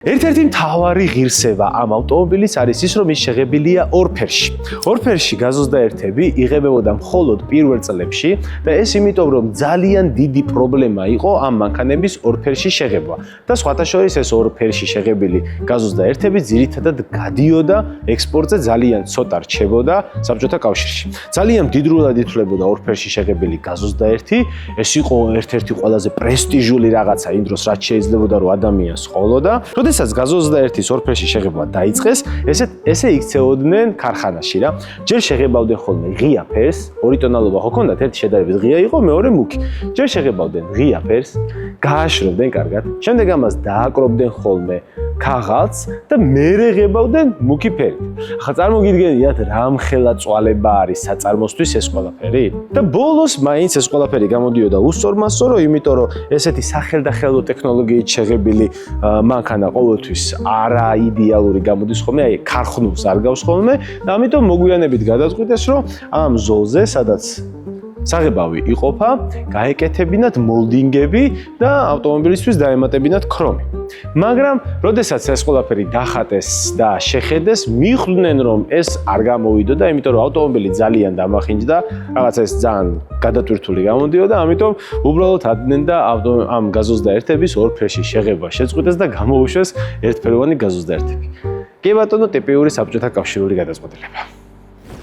ერთ-ერთი მთავარი ღირსება ამ ავტომობილის არის ის, რომ ის შეღებილია ორ ფერში. ორ ფერში გაზოსდაერთები იღებებოდა მხოლოდ პირველ წლებში და ეს იმიტომ, რომ ძალიან დიდი პრობლემა იყო ამ მანქანების ორ ფერში შეღება. და სხვათა შორის ეს ორ ფერში შეღებილი გაზოსდაერთები ძირითადად გადიოდა ექსპორტზე, ძალიან ცოტა რჩებოდა საბჭოთა კავშირში. ძალიან მდიდრულად ითვლებოდა ორ ფერში შეღებილი გაზოსდაერთი. ეს იყო ერთ-ერთი ყველაზე პრესტიჟული რაღაცა იმ დროს, რაც შეიძლებოდა რომ ადამიანს ყოლოდა. როდესაც გაზოსდაერთის ორ ფერში შეღება დაიწყეს, ესე იქცეოდნენ ქარხანაში რა. ჯერ შეღებავდნენ ხოლმე ღია ფერს, ორი ტონალობა ხო ქონდათ, ერთი შედარებით ღია იყო, მეორე მუქი. ჯერ შეღებავდნენ ღია ფერს, გააშრობდნენ კარგად, შემდეგ ამას დააკრობდნენ ხოლმე ქაღალდს და მერე ღებავდნენ მუქი ფერით. ახლა წარმოგიდგენიათ რა მხელა წვალება არის საწარმოსთვის ეს ყველაფერი? და ბოლოს მაინც ეს ყველაფერი გამოდიოდა უსწორმასწორო, იმიტომ რომ ესეთი სახელდახელო ტექნოლოგიით შეღებილი მანქანა ყოველთვის არა იდეალური გამოდის ხოლმე, აი ქარხნულს არ გავს ხოლმე და ამიტომ მოგვიანებით გადაწყვიტეს, რომ ამ ზოლზე, სადაც საღებავი იყოფა, გაეკეთებინათ მოლდინგები და ავტომობილისთვის დაემატებინათ ქრომი. მაგრამ, როდესაც ეს ყველაფერი დახატეს და შეხედეს, მიხვდნენ, რომ ეს არ გამოვიდოდა, იმიტომ რომ ავტომობილი ძალიან დამახინჯდა, რაღაცა ეს ძალიან გადატვირთული გამოდიოდა, ამიტომ უბრალოდ ადდნენ და ამ გაზოსდაერთების ორ ფერში შეღება შეწყვიტეს და გამოუშვეს ერთფეროვანი გაზოსდაერთები. კი ბატონო, ტიპიური საბჭოთა კავშირური გადაწყვეტილება.